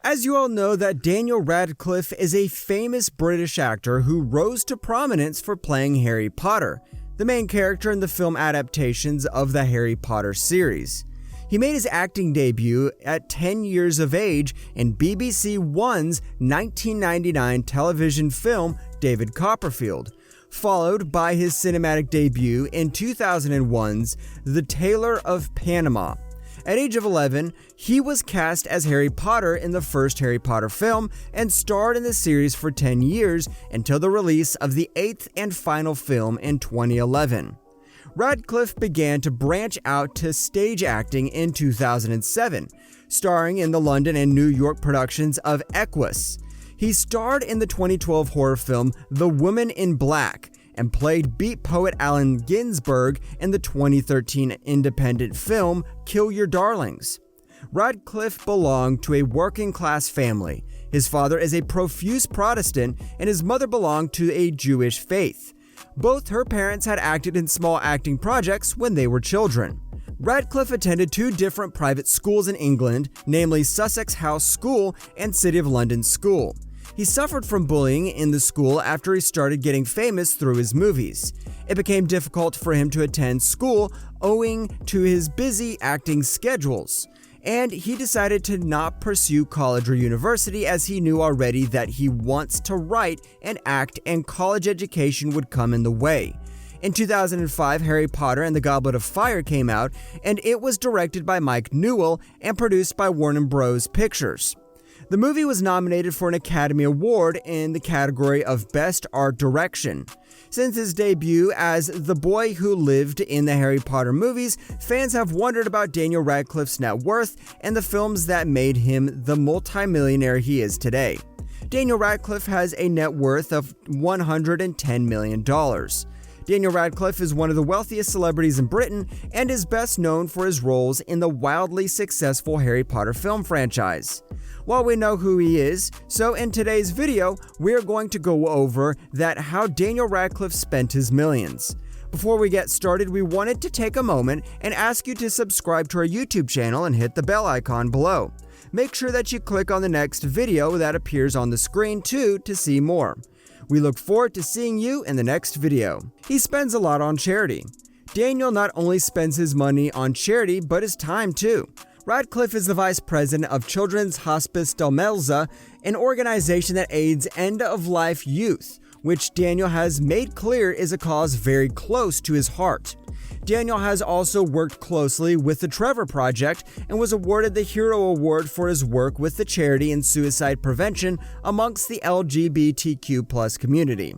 As you all know, that Daniel Radcliffe is a famous British actor who rose to prominence for playing Harry Potter, the main character in the film adaptations of the Harry Potter series. He made his acting debut at 10 years of age in BBC One's 1999 television film David Copperfield, followed by his cinematic debut in 2001's The Tailor of Panama. At age of 11, he was cast as Harry Potter in the first Harry Potter film and starred in the series for 10 years until the release of the 8th and final film in 2011. Radcliffe began to branch out to stage acting in 2007, starring in the London and New York productions of Equus. He starred in the 2012 horror film The Woman in Black and played beat poet Allen Ginsberg in the 2013 independent film Kill Your Darlings. Radcliffe belonged to a working-class family. His father is a profuse Protestant and his mother belonged to a Jewish faith. Both her parents had acted in small acting projects when they were children. Radcliffe attended two different private schools in England, namely Sussex House School and City of London School. He suffered from bullying in the school after he started getting famous through his movies. It became difficult for him to attend school owing to his busy acting schedules, and he decided to not pursue college or university as he knew already that he wants to write and act and college education would come in the way. In 2005, Harry Potter and the Goblet of Fire came out, and it was directed by Mike Newell and produced by Warner Bros. Pictures. The movie was nominated for an Academy Award in the category of Best Art Direction. Since his debut as the boy who lived in the Harry Potter movies, fans have wondered about Daniel Radcliffe's net worth and the films that made him the multimillionaire he is today. Daniel Radcliffe has a net worth of $110 million. Daniel Radcliffe is one of the wealthiest celebrities in Britain and is best known for his roles in the wildly successful Harry Potter film franchise. While we know who he is, so in today's video, we're going to go over how Daniel Radcliffe spent his millions. Before we get started, we wanted to take a moment and ask you to subscribe to our YouTube channel and hit the bell icon below. Make sure that you click on the next video that appears on the screen too to see more. We look forward to seeing you in the next video. He spends a lot on charity. Daniel not only spends his money on charity, but his time too. Radcliffe is the Vice President of Children's Hospice Del Melza, an organization that aids end-of-life youth, which Daniel has made clear is a cause very close to his heart. Daniel has also worked closely with the Trevor Project and was awarded the Hero Award for his work with the charity in suicide prevention amongst the LGBTQ+ community.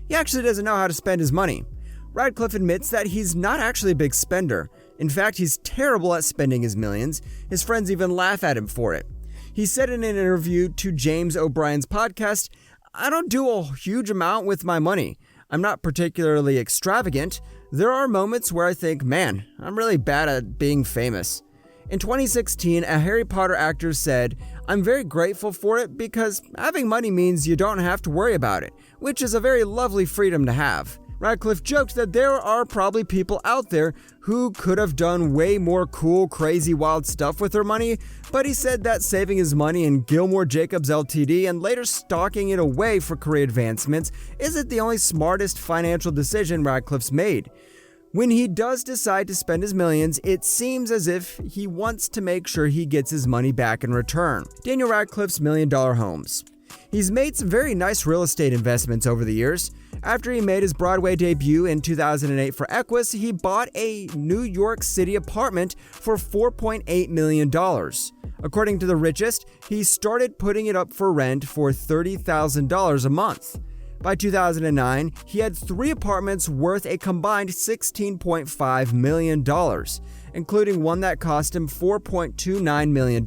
He actually doesn't know how to spend his money. Radcliffe admits that he's not actually a big spender. In fact, he's terrible at spending his millions. His friends even laugh at him for it. He said in an interview to James O'Brien's podcast, "I don't do a huge amount with my money. I'm not particularly extravagant. There are moments where I think, man, I'm really bad at being famous." In 2016, a Harry Potter actor said, "I'm very grateful for it because having money means you don't have to worry about it, which is a very lovely freedom to have." Radcliffe joked that there are probably people out there who could have done way more cool, crazy, wild stuff with their money, but he said that saving his money in Gilmore Jacobs Ltd. And later stocking it away for career advancements isn't the only smartest financial decision Radcliffe's made. When he does decide to spend his millions, it seems as if he wants to make sure he gets his money back in return. Daniel Radcliffe's $1 million homes. He's made some very nice real estate investments over the years. After he made his Broadway debut in 2008 for Equus, he bought a New York City apartment for $4.8 million. According to The Richest, he started putting it up for rent for $30,000 a month. By 2009, he had 3 apartments worth a combined $16.5 million, including one that cost him $4.29 million,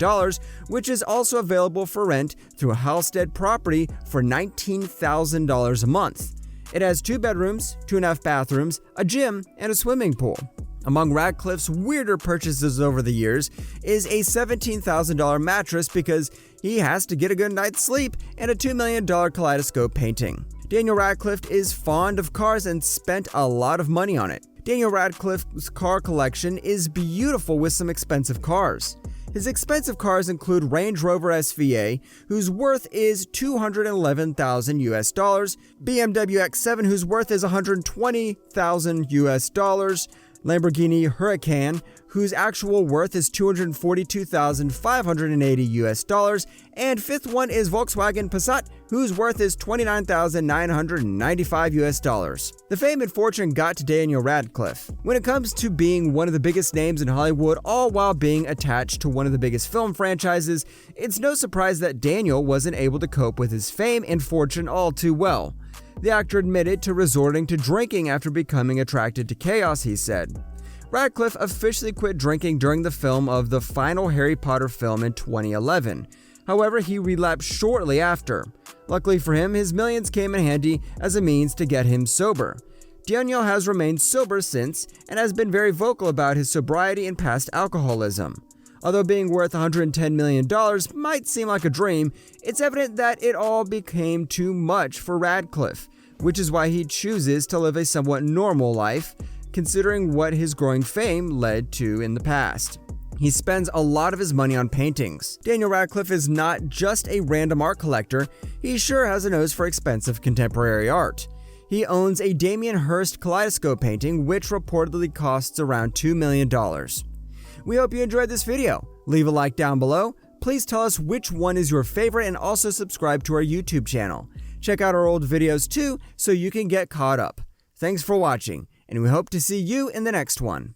which is also available for rent through a Halstead property for $19,000 a month. It has 2 bedrooms, 2.5 bathrooms, a gym, and a swimming pool. Among Radcliffe's weirder purchases over the years is a $17,000 mattress because he has to get a good night's sleep, and a $2 million kaleidoscope painting. Daniel Radcliffe is fond of cars and spent a lot of money on it. Daniel Radcliffe's car collection is beautiful with some expensive cars. His expensive cars include Range Rover SVA, whose worth is $211,000, BMW X7, whose worth is $120,000, Lamborghini Huracan, whose actual worth is $242,580, and fifth one is Volkswagen Passat, whose worth is $29,995. The fame and fortune got to Daniel Radcliffe. When it comes to being one of the biggest names in Hollywood, all while being attached to one of the biggest film franchises, it's no surprise that Daniel wasn't able to cope with his fame and fortune all too well. The actor admitted to resorting to drinking after becoming attracted to chaos, he said. Radcliffe officially quit drinking during the film of the final Harry Potter film in 2011. However, he relapsed shortly after. Luckily for him, his millions came in handy as a means to get him sober. Daniel has remained sober since and has been very vocal about his sobriety and past alcoholism. Although being worth $110 million might seem like a dream, it's evident that it all became too much for Radcliffe, which is why he chooses to live a somewhat normal life, considering what his growing fame led to in the past. He spends a lot of his money on paintings. Daniel Radcliffe is not just a random art collector, he sure has a nose for expensive contemporary art. He owns a Damien Hirst kaleidoscope painting, which reportedly costs around $2 million. We hope you enjoyed this video. Leave a like down below. Please tell us which one is your favorite and also subscribe to our YouTube channel. Check out our old videos too so you can get caught up. Thanks for watching, and we hope to see you in the next one.